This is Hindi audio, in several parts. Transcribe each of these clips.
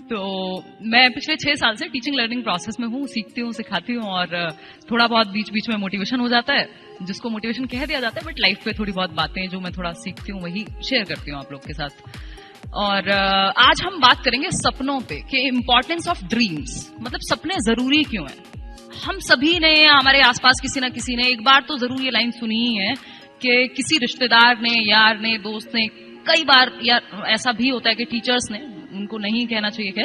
तो मैं पिछले 6 साल से टीचिंग लर्निंग प्रोसेस में हूँ, सीखती हूँ, सिखाती हूँ और थोड़ा बहुत बीच बीच में मोटिवेशन हो जाता है, जिसको मोटिवेशन कह दिया जाता है, बट लाइफ पे थोड़ी बहुत बातें जो मैं थोड़ा सीखती हूँ वही शेयर करती हूँ आप लोग के साथ। और आज हम बात करेंगे सपनों पे कि इम्पोर्टेंस ऑफ ड्रीम्स, मतलब सपने जरूरी क्यों हैं। हम सभी ने, हमारे आसपास किसी ना किसी ने एक बार तो जरूर ये लाइन सुनी ही है कि किसी रिश्तेदार ने, यार ने, दोस्त ने, कई बार या ऐसा भी होता है कि टीचर्स ने, उनको नहीं कहना चाहिए कि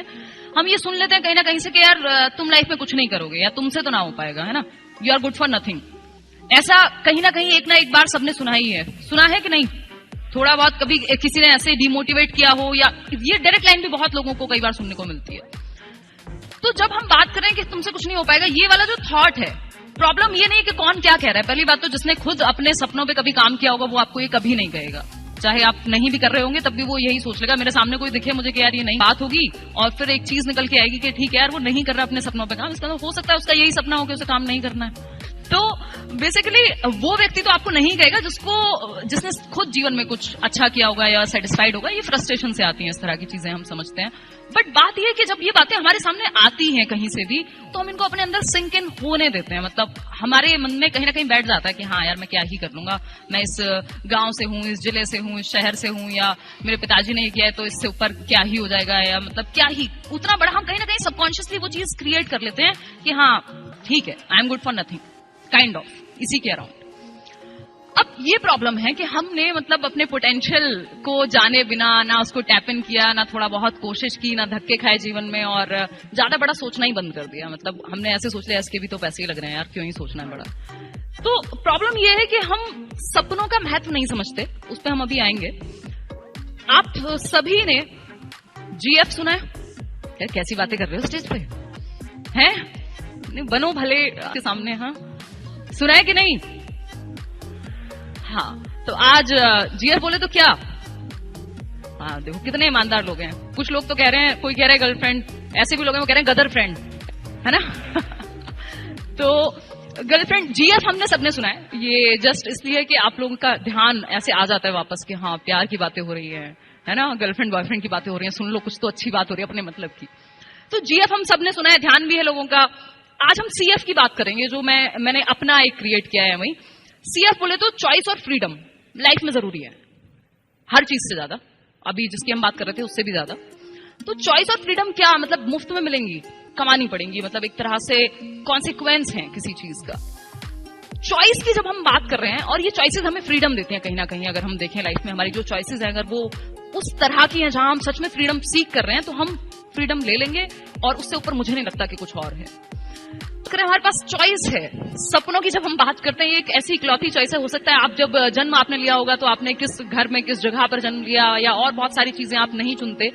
हम ये सुन लेते हैं कहीं ना कहीं से कि यार तुम लाइफ में कुछ नहीं करोगे या तुमसे तो ना हो पाएगा, है ना, you are good for nothing. ऐसा कहीं ना कहीं एक ना एक बार सबने सुना ही है, सुना है कि नहीं? थोड़ा बहुत कभी किसी ने ऐसे डिमोटिवेट किया हो, या ये डायरेक्ट लाइन भी बहुत लोगों को कई बार सुनने को मिलती है। तो जब हम बात करें कि तुमसे कुछ नहीं हो पाएगा, ये वाला जो थॉट है, प्रॉब्लम ये नहीं कि कौन क्या कह रहा है। पहली बात तो जिसने खुद अपने सपनों पे कभी काम किया होगा वो आपको ये कभी नहीं कहेगा, चाहे आप नहीं भी कर रहे होंगे तब भी वो यही सोच लेगा, मेरे सामने कोई दिखे मुझे कि यार ये नहीं बात होगी, और फिर एक चीज निकल के आएगी कि ठीक है यार वो नहीं कर रहा अपने सपनों पे काम, इसका तो हो सकता है उसका यही सपना हो कि उसे काम नहीं करना है। तो बेसिकली वो व्यक्ति तो आपको नहीं कहेगा जिसने खुद जीवन में कुछ अच्छा किया होगा या सेटिस्फाइड होगा। ये फ्रस्ट्रेशन से आती है, इस तरह की चीजें हम समझते हैं। बट बात यह है कि जब ये बातें हमारे सामने आती हैं कहीं से भी, तो हम इनको अपने अंदर सिंक इन होने देते हैं, मतलब हमारे मन में कहीं ना कहीं बैठ जाता है कि हाँ यार मैं क्या ही कर लूंगा, मैं इस गांव से हूँ, इस जिले से हूँ, इस शहर से हूँ, या मेरे पिताजी ने ये किया है तो इससे ऊपर क्या ही हो जाएगा, या मतलब क्या ही उतना बड़ा, हम कहीं ना कहीं सबकॉन्शियसली वो चीज क्रिएट कर लेते हैं कि हाँ ठीक है, I am good for nothing, kind of इसी के अराउंड। अब ये प्रॉब्लम है कि हमने मतलब अपने पोटेंशियल को जाने बिना ना उसको टैप इन किया, ना थोड़ा बहुत कोशिश की, ना धक्के खाए जीवन में, और ज्यादा बड़ा सोचना ही बंद कर दिया। मतलब हमने ऐसे सोच लिया इसके भी तो पैसे ही लग रहे हैं यार, क्यों ही सोचना है बड़ा। तो प्रॉब्लम ये है कि हम सपनों का महत्व नहीं समझते, उस पर हम अभी आएंगे। आप सभी ने GF सुना है? यार कैसी बातें कर रहे हो स्टेज पे, हैं? बनो भले के सामने, हाँ सुना है कि नहीं? हाँ, तो आज GF बोले तो क्या? हाँ देखो कितने ईमानदार लोग हैं। कुछ लोग तो कह रहे हैं, कोई कह रहा है गर्लफ्रेंड, ऐसे भी लोग हैं वो कह रहे हैं गदर फ्रेंड, है ना। तो गर्लफ्रेंड GF हमने सबने सुना है, ये जस्ट इसलिए कि आप लोगों का ध्यान ऐसे आ जाता है वापस कि हाँ प्यार की बातें हो रही है ना, गर्लफ्रेंड बॉयफ्रेंड की बातें हो रही है, सुन लो कुछ तो अच्छी बात हो रही है अपने मतलब की। तो GF हम सबने सुना है, ध्यान भी है लोगों का। आज हम CF की बात करेंगे, जो मैंने अपना एक क्रिएट किया है वही। CF बोले तो चॉइस और फ्रीडम लाइफ में जरूरी है, हर चीज से ज्यादा, अभी जिसकी हम बात कर रहे थे उससे भी ज्यादा। तो चॉइस और फ्रीडम क्या मतलब, मुफ्त में मिलेंगी, कमानी पड़ेंगी, मतलब एक तरह से कॉन्सिक्वेंस है किसी चीज का। चॉइस की जब हम बात कर रहे हैं, और ये चॉइसेस हमें फ्रीडम देते हैं कहीं ना कहीं, अगर हम देखें लाइफ में हमारी जो चॉइसेस हैं, अगर वो उस तरह की हैं जहां हम सच में फ्रीडम सीख कर रहे हैं, तो हम फ्रीडम ले लेंगे, और उससे ऊपर मुझे नहीं लगता कि कुछ और है। हमारे पास चॉइस है। सपनों की जब हम बात करते हैं, ये एक ऐसी इकलौती चॉइस है। हो सकता है आप जब जन्म आपने लिया होगा तो आपने किस घर में किस जगह पर जन्म लिया, या और बहुत सारी चीजें आप नहीं चुनते,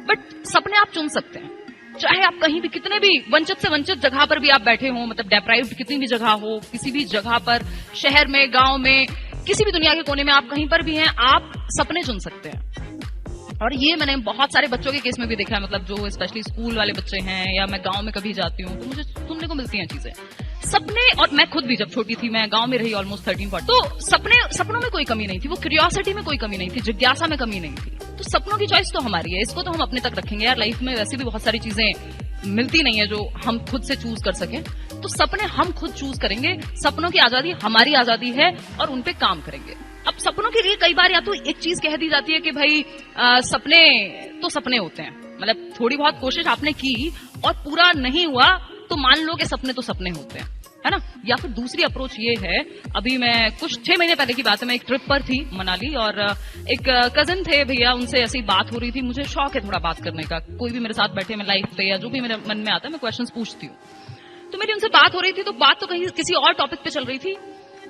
बट सपने आप चुन सकते हैं। चाहे आप कहीं भी, कितने भी वंचित से वंचित जगह पर भी आप बैठे हो, मतलब डेप्राइव्ड कितनी भी जगह हो, किसी भी जगह पर, शहर में, गांव में, किसी भी दुनिया के कोने में आप कहीं पर भी हैं, आप सपने चुन सकते हैं। और ये मैंने बहुत सारे बच्चों के केस में भी देखा है, मतलब जो स्पेशली स्कूल वाले बच्चे हैं, या मैं गांव में कभी जाती हूँ तो मुझे सुनने को मिलती हैं चीजें, सपने। और मैं खुद भी जब छोटी थी, मैं गांव में रही ऑलमोस्ट 13-14, तो सपनों में कोई कमी नहीं थी, वो क्यूरियोसिटी में कोई कमी नहीं थी, जिज्ञासा में कमी नहीं थी। तो सपनों की चॉइस तो हमारी है, इसको तो हम अपने तक रखेंगे यार। लाइफ में वैसे भी बहुत सारी चीजें मिलती नहीं है जो हम खुद से चूज कर सकें, तो सपने हम खुद चूज करेंगे। सपनों की आजादी हमारी आजादी है, और उनपे काम करेंगे। अब सपनों के लिए कई बार या तो एक चीज कह दी जाती है कि भाई सपने तो सपने होते हैं, मतलब थोड़ी बहुत कोशिश आपने की और पूरा नहीं हुआ तो मान लो कि सपने तो सपने होते हैं, है ना। या फिर दूसरी अप्रोच ये है, अभी मैं कुछ 6 महीने पहले की बात है, मैं एक ट्रिप पर थी मनाली, और एक कजिन थे भैया, उनसे ऐसी बात हो रही थी। मुझे शौक है थोड़ा बात करने का, कोई भी मेरे साथ बैठे, मैं लाइफ पे या जो भी मेरे मन में आता है मैं क्वेश्चंस पूछती हूँ। तो मेरी उनसे बात हो रही थी, तो बात तो कहीं किसी और टॉपिक पे चल रही थी,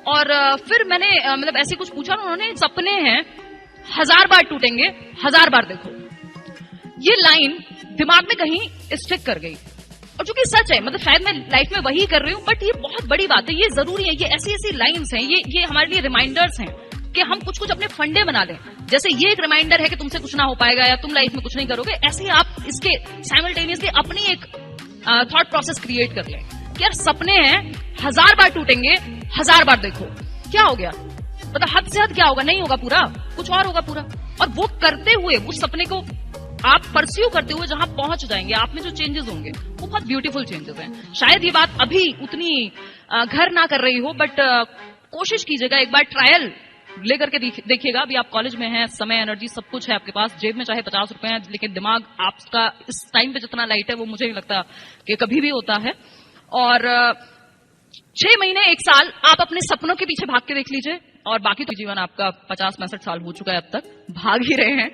और फिर मैंने मतलब ऐसे कुछ पूछा, उन्होंने सपने हैं 1000 बार टूटेंगे, 1000 बार देखो। ये लाइन दिमाग में कहीं स्टिक कर गई, और जो कि सच है, मतलब शायद मैं लाइफ में वही कर रही हूँ, बट ये बहुत बड़ी बात है, ये जरूरी है। ये ऐसी ऐसी लाइन्स हैं, ये हमारे लिए रिमाइंडर्स हैं कि हम कुछ कुछ अपने फंडे बना लें। जैसे ये एक रिमाइंडर है कि तुमसे कुछ ना हो पाएगा, या तुम लाइफ में कुछ नहीं करोगे, ऐसे ही आप इसके साइमल्टेनियसली अपनी एक थॉट प्रोसेस क्रिएट कर लें कि यार सपने हैं 1000 बार टूटेंगे, 1000 बार देखो। क्या हो गया, मतलब हद से हद क्या होगा, नहीं होगा पूरा, कुछ और होगा पूरा। और वो करते हुए, उस सपने को आप परस्यू करते हुए जहां पहुंच जाएंगे, आप में जो चेंजेस होंगे वो बहुत ब्यूटीफुल चेंजेस हैं। शायद ये बात अभी उतनी घर ना कर रही हो, बट कोशिश कीजिएगा, एक बार ट्रायल लेकर के देखिएगा। अभी आप कॉलेज में हैं, समय, एनर्जी सब कुछ है आपके पास, जेब में चाहे 50 रुपए हैं, लेकिन दिमाग आपका इस टाइम पे जितना लाइट है वो मुझे नहीं लगता कि कभी भी होता है। और 6 महीने 1 साल आप अपने सपनों के पीछे भाग के देख लीजिए, और बाकी तो जीवन आपका 50-65 साल हो चुका है, अब तक भाग ही रहे हैं।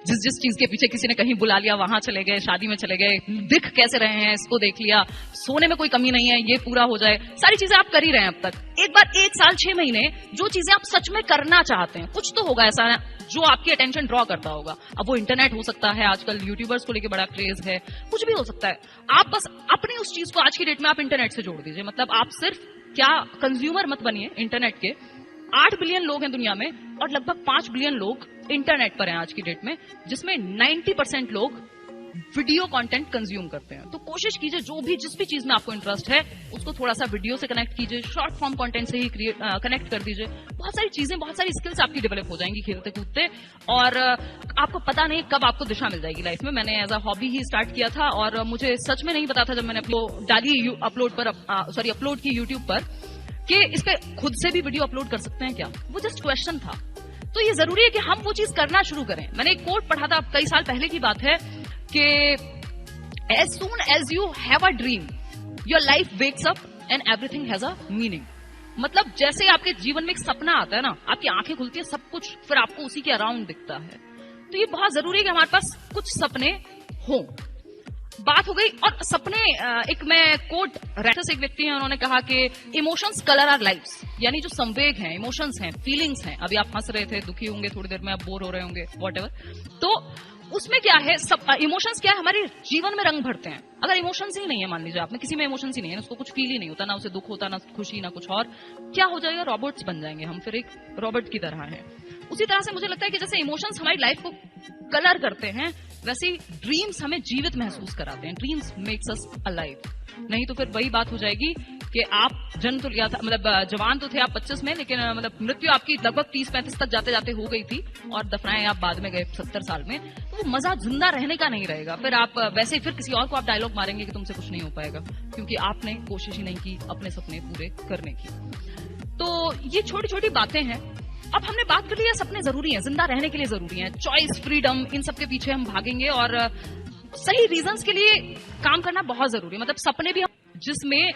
जिस चीज के पीछे किसी ने कहीं बुला लिया वहां चले गए, शादी में चले गए, दिख कैसे रहे हैं इसको देख लिया, सोने में कोई कमी नहीं है ये पूरा हो जाए, सारी चीजें आप कर ही रहे हैं अब तक। एक बार 1 साल 6 महीने जो चीजें आप सच में करना चाहते हैं, कुछ तो होगा ऐसा जो आपकी अटेंशन ड्रॉ करता होगा। अब वो इंटरनेट हो सकता है, आजकल यूट्यूबर्स को लेकर बड़ा क्रेज है, कुछ भी हो सकता है। आप बस अपनी उस चीज को आज की डेट में आप इंटरनेट से जोड़ दीजिए। मतलब आप सिर्फ क्या कंज्यूमर मत बनिए इंटरनेट के। 8 बिलियन लोग हैं दुनिया में और लगभग 5 बिलियन लोग इंटरनेट पर हैं आज की डेट में, जिसमें 90% लोग वीडियो कंटेंट कंज्यूम करते हैं। तो कोशिश कीजिए जिस भी चीज में आपको इंटरेस्ट है उसको थोड़ा सा वीडियो से कनेक्ट कीजिए, शॉर्ट फॉर्म कंटेंट से ही कनेक्ट कर दीजिए। बहुत सारी चीजें, बहुत सारी स्किल्स आपकी डेवलप हो जाएंगी खेलते कूदते, और आपको पता नहीं कब आपको दिशा मिल जाएगी लाइफ में। मैंने एज अ हॉबी ही स्टार्ट किया था और मुझे सच में नहीं पता था जब मैंने अपलोड की यूट्यूब पर कि इस पे खुद से भी वीडियो अपलोड कर सकते हैं क्या। वो जस्ट क्वेश्चन था। तो ये जरूरी है कि हम वो चीज करना शुरू करें। मैंने एक कोट पढ़ा था, कई साल पहले की बात है, कि as soon as you have a dream your life wakes up and everything has a meaning. मतलब जैसे आपके जीवन में एक सपना आता है ना, आपकी आंखें खुलती है, सब कुछ फिर आपको उसी के अराउंड दिखता है। तो ये बहुत जरूरी है कि हमारे पास कुछ सपने हों। बात हो गई। और सपने, एक मैं कोट, रैटस एक व्यक्ति हैं, उन्होंने कहा कि इमोशंस कलर आवर लाइव्स, यानी जो संवेग हैं, इमोशंस हैं, फीलिंग्स हैं। अभी आप हंस रहे थे, दुखी होंगे, थोड़ी देर में आप बोर हो रहे होंगे, व्हाटएवर। तो उसमें क्या है, इमोशंस क्या है, हमारे जीवन में रंग भरते हैं। अगर इमोशंस ही नहीं है, मान लीजिए आप में किसी में इमोशंस ही नहीं है, उसको कुछ फील ही नहीं होता, ना उसे दुख होता, ना खुशी, ना कुछ और, क्या हो जाएगा, रॉबोट्स बन जाएंगे हम, फिर एक रॉबोट की तरह है। उसी तरह से मुझे लगता है कि जैसे इमोशंस हमारी लाइफ को कलर करते हैं, वैसे ही ड्रीम्स हमें जीवित महसूस कराते हैं। Dreams makes us alive. नहीं तो फिर वही बात हो जाएगी कि आप जन्म तो लिया था, मतलब जवान तो थे आप 25 में, लेकिन मतलब मृत्यु आपकी लगभग 30-35 तक जाते जाते हो गई थी, और दफनाए आप बाद में गए 70 साल में। तो वो मजा जिंदा रहने का नहीं रहेगा। फिर आप वैसे ही फिर किसी और को आप डायलॉग मारेंगे कि तुमसे कुछ नहीं हो पाएगा, क्योंकि आपने कोशिश ही नहीं की अपने सपने पूरे करने की। तो ये छोटी छोटी बातें हैं। अब हमने बात कर ली है, सपने जरूरी हैं, जिंदा रहने के लिए जरूरी हैं, चॉइस, फ्रीडम, इन सब के पीछे हम भागेंगे, और सही रीजंस के लिए काम करना बहुत जरूरी है। मतलब सपने भी जिसमें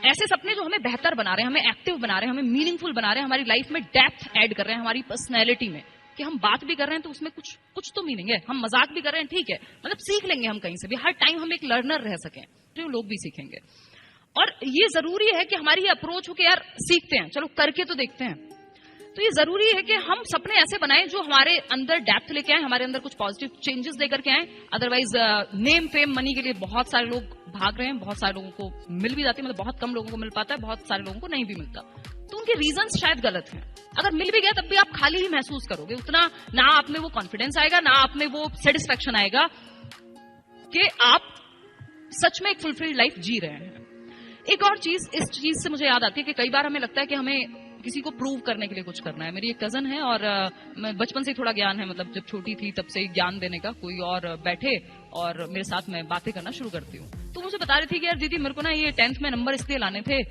ऐसे सपने जो हमें बेहतर बना रहे हैं, हमें एक्टिव बना रहे हैं, हमें मीनिंगफुल बना रहे हैं, हमारी लाइफ में डेप्थ ऐड कर रहे हैं, हमारी पर्सनैलिटी में, कि हम बात भी कर रहे हैं तो उसमें कुछ तो मीनिंग है। हम मजाक भी कर रहे हैं, ठीक है, मतलब सीख लेंगे हम कहीं से भी, हर टाइम हम एक लर्नर रह सकें, तो लोग भी सीखेंगे। और ये जरूरी है कि हमारी अप्रोच हो कि यार सीखते हैं, चलो करके तो देखते हैं। तो ये जरूरी है कि हम सपने ऐसे बनाएं जो हमारे अंदर डेप्थ लेके आए, हमारे अंदर कुछ पॉजिटिव चेंजेस लेकर के आए। अदरवाइज नेम, फेम, मनी के लिए बहुत सारे लोग भाग रहे हैं, बहुत सारे लोगों को मिल भी जाती है, मतलब बहुत कम लोगों को मिल पाता है, बहुत सारे लोगों को नहीं भी मिलता। तो उनके रीजंस शायद गलत हैं। अगर मिल भी गया तब भी आप खाली ही महसूस करोगे, उतना ना आप में वो कॉन्फिडेंस आएगा, ना आप में वो सेटिस्फेक्शन आएगा कि आप सच में एक फुलफिल्ड लाइफ जी रहे हैं। एक और चीज, इस चीज से मुझे याद आती है कि कई बार हमें लगता है कि हमें किसी को प्रूव करने के लिए कुछ करना है। मेरी एक कजन है और मैं बचपन से ही थोड़ा ज्ञान है, मतलब जब छोटी थी तब से ही ज्ञान देने का। कोई और बैठे और मेरे साथ में बातें करना शुरू करती हूँ, तो मुझे बता रही थी कि यार दीदी, मेरे को ना ये 10th में नंबर इसलिए लाने थे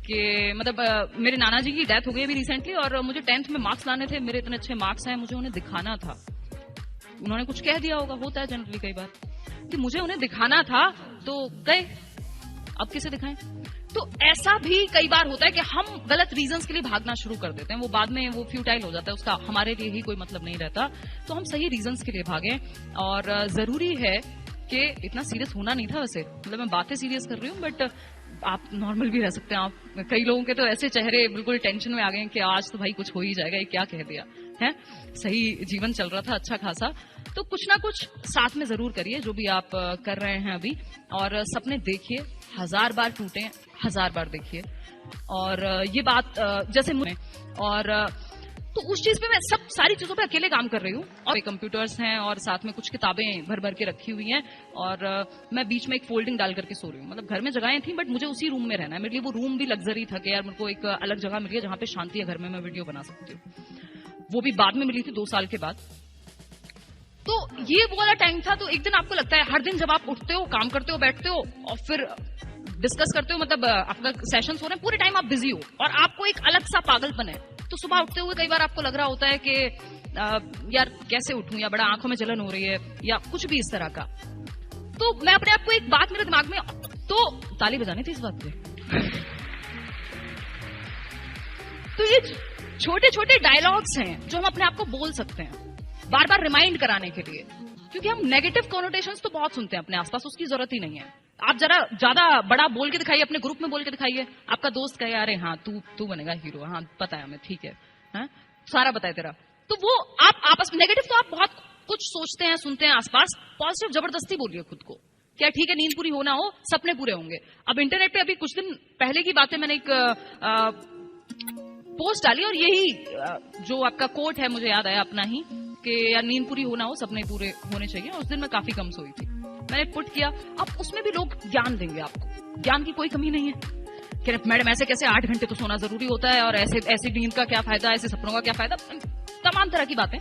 कि मतलब मेरे नाना जी की डेथ हो गई अभी रिसेंटली, और मुझे 10th में मार्क्स लाने थे, मेरे इतने अच्छे मार्क्स आए, मुझे उन्हें दिखाना था। उन्होंने कुछ कह दिया होगा, होता है जनरली कई बार, कि मुझे उन्हें दिखाना था, तो गए, अब किसे दिखाएं। तो ऐसा भी कई बार होता है कि हम गलत रीजंस के लिए भागना शुरू कर देते हैं, वो बाद में वो फ्यूटाइल हो जाता है, उसका हमारे लिए ही कोई मतलब नहीं रहता। तो हम सही रीजंस के लिए भागें। और जरूरी है कि इतना सीरियस होना नहीं था वैसे, मतलब मैं बातें सीरियस कर रही हूँ, बट आप नॉर्मल भी रह सकते हैं। आप, कई लोगों के तो ऐसे चेहरे बिल्कुल टेंशन में आ गए कि आज तो भाई कुछ हो ही जाएगा, ये क्या कह दिया है। सही जीवन चल रहा था अच्छा खासा। तो कुछ ना कुछ साथ में जरूर करिए जो भी आप कर रहे हैं अभी, और सपने देखिए, 1000 बार टूटे, 1000 बार देखिए। और ये बात जैसे मुझे, और तो उस चीज पे मैं सब सारी चीजों पे अकेले काम कर रही हूँ, और कंप्यूटर्स हैं और साथ में कुछ किताबें भर भर के रखी हुई हैं, और मैं बीच में एक फोल्डिंग डाल करके सो रही हूँ। मतलब घर में जगहें थी, बट मुझे उसी रूम में रहना है। मेरे लिए वो रूम भी लग्जरी था कि यार मेरे को एक अलग जगह मिली है जहाँ पे शांति है, घर में मैं वीडियो बना सकती हूँ। वो भी बाद में मिली थी, 2 साल के बाद। तो ये वो वाला टाइम था। तो एक दिन आपको लगता है, हर दिन जब आप उठते हो, काम करते हो, बैठते हो और फिर डिस्कस करते हो, मतलब आपका सेशंस हो रहे हैं, पूरे टाइम आप बिजी हो और आपको एक अलग सा पागलपन है। तो सुबह उठते हुए कई बार आपको लग रहा होता है कि यार कैसे उठूं, या बड़ा आंखों में जलन हो रही है, या कुछ भी इस तरह का। तो मैं अपने आप को एक बात मेरे दिमाग में, तो ताली बजानी थी इस बात पे। तो ये छोटे छोटे डायलॉग्स हैं जो हम अपने आप को बोल सकते हैं बार बार रिमाइंड कराने के लिए, क्योंकि हम नेगेटिव कॉनोटेशंस तो बहुत सुनते हैं अपने आसपास, उसकी जरूरत ही नहीं है। आप जरा ज्यादा बड़ा बोल के दिखाइए, अपने ग्रुप में बोल के दिखाइए, आपका दोस्त कहे अरे हाँ तू बनेगा हीरो, हाँ पता है हमें, ठीक है, हाँ सारा पता है तेरा। तो वो आप आपस में नेगेटिव तो आप बहुत कुछ सोचते हैं, सुनते हैं आसपास। पॉजिटिव जबरदस्ती बोलिए खुद को, क्या ठीक है नींद पूरी होना हो, सपने पूरे होंगे। अब इंटरनेट पे अभी कुछ दिन पहले की बात है, मैंने एक पोस्ट डाली और यही जो आपका कोट है मुझे याद आया अपना ही, कि यार नींद पूरी होना हो, सपने पूरे होने चाहिए। उस दिन मैं काफी कम सोई थी, मैंने पुट किया। अब उसमें भी लोग ज्ञान देंगे आपको, ज्ञान की कोई कमी नहीं है कि मैडम ऐसे कैसे 8 घंटे तो सोना जरूरी होता है, और ऐसे ऐसी नींद का क्या फायदा, ऐसे सपनों का क्या फायदा, तमाम तरह की बातें।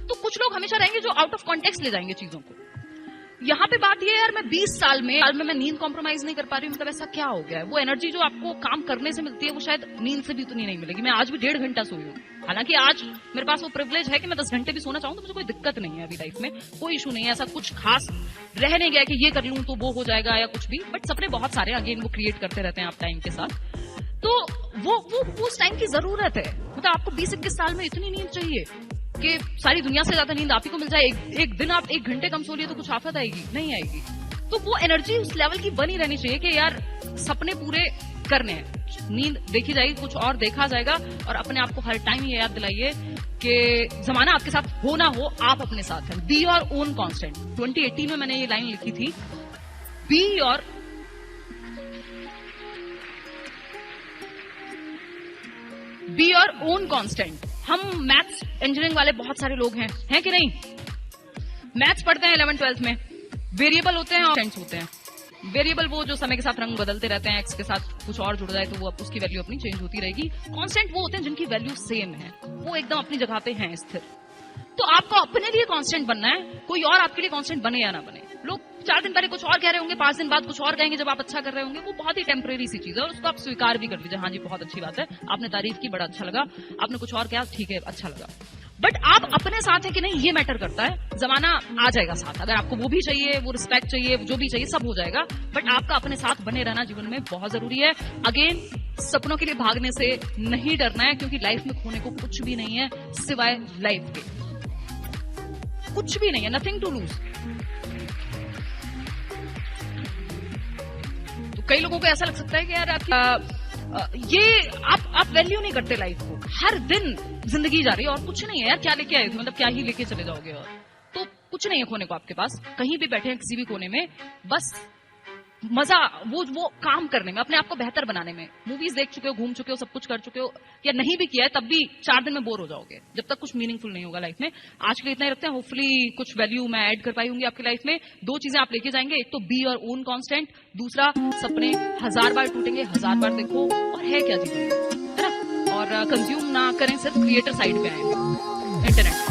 तो कुछ लोग हमेशा रहेंगे जो आउट ऑफ कॉन्टेक्स्ट ले जाएंगे चीजों को। यहाँ पे बात ये है यार, मैं 20 साल में मैं नींद कॉम्प्रोमाइज नहीं कर पा रही हूँ, मतलब ऐसा क्या हो गया है? वो एनर्जी जो आपको काम करने से मिलती है वो शायद नींद से भी उतनी नहीं मिलेगी। मैं आज भी 1.5 घंटा सोई हूँ, हालांकि आज मेरे पास वो प्रिविलेज है कि मैं 10 घंटे भी सोना चाहूँ तो मुझे कोई दिक्कत नहीं है, अभी लाइफ में कोई इशू नहीं है, ऐसा कुछ खास रह नहीं गया कि ये कर लूं तो वो हो जाएगा या कुछ भी। बट सपने बहुत सारे अगेन वो क्रिएट करते रहते हैं आप टाइम के साथ, तो वो उस टाइम की जरूरत है। मतलब आपको 20-21 साल में इतनी नींद चाहिए कि सारी दुनिया से ज्यादा नींद आप ही को मिल जाए। एक दिन आप 1 घंटे कम सो लिए तो कुछ आफत आएगी? नहीं आएगी। तो वो एनर्जी उस लेवल की बनी रहनी चाहिए कि यार सपने पूरे करने हैं, नींद देखी जाएगी, कुछ और देखा जाएगा। और अपने आप को हर टाइम ये याद दिलाइए कि जमाना आपके साथ हो ना हो, आप अपने साथ हैं। Be your own constant. 2018 में मैंने ये लाइन लिखी थी, बी योर ओन कांस्टेंट। हम मैथ्स इंजीनियरिंग वाले बहुत सारे लोग हैं कि नहीं? मैथ्स पढ़ते हैं 11th-12th में, वेरिएबल होते हैं और कांस्टेंट्स होते हैं। वेरिएबल वो जो समय के साथ रंग बदलते रहते हैं, एक्स के साथ कुछ और जुड़ जाए तो वो उसकी वैल्यू अपनी चेंज होती रहेगी। कांस्टेंट वो होते हैं जिनकी वैल्यू सेम है, वो एकदम अपनी जगह पे हैं स्थिर। तो आपको अपने लिए कांस्टेंट बनना है, कोई और आपके लिए कांस्टेंट बने या ना बने। लोग 4 दिन पहले कुछ और कह रहे होंगे, 5 दिन बाद कुछ और कहेंगे जब आप अच्छा कर रहे होंगे, वो बहुत ही टेम्परेरी सी चीज है और उसको आप स्वीकार भी कर लीजिए, हाँ जी बहुत अच्छी बात है, आपने तारीफ की, बड़ा अच्छा लगा, आपने कुछ और कहा, ठीक है अच्छा लगा। बट आप अपने साथ है कि नहीं, ये मैटर करता है। जमाना आ जाएगा साथ, अगर आपको वो भी चाहिए, वो रिस्पेक्ट चाहिए, जो भी चाहिए सब हो जाएगा, बट आपका अपने साथ बने रहना जीवन में बहुत जरूरी है। अगेन, सपनों के लिए भागने से नहीं डरना है, क्योंकि लाइफ में खोने को कुछ भी नहीं है सिवाय लाइफ के, कुछ भी नहीं है, नथिंग टू लूज। तो कई लोगों को ऐसा लग सकता है कि यार आप वैल्यू नहीं करते लाइफ को, हर दिन जिंदगी जा रही है और कुछ नहीं है यार, क्या लेके आए थे, मतलब क्या ही लेके चले जाओगे, और तो कुछ नहीं है खोने को आपके पास। कहीं भी बैठे हैं किसी भी कोने में, बस मजा वो काम करने में, अपने आप को बेहतर बनाने में। मूवीज देख चुके हो, घूम चुके हो, सब कुछ कर चुके हो, या नहीं भी किया है तब भी 4 दिन में बोर हो जाओगे जब तक कुछ मीनिंगफुल नहीं होगा लाइफ में। आज के लिए इतना ही रखते हैं, होपफुली कुछ वैल्यू मैं ऐड कर पाई होंगी आपकी लाइफ में। 2 चीजें आप लेके जाएंगे, एक तो बी योर ओन कांस्टेंट, दूसरा सपने 1000 बार टूटेंगे, 1000 बार देखो, और है क्या जीवन, है ना। और कंज्यूम ना करें, सिर्फ क्रिएटर साइड पे आएंगे इंटरनेट।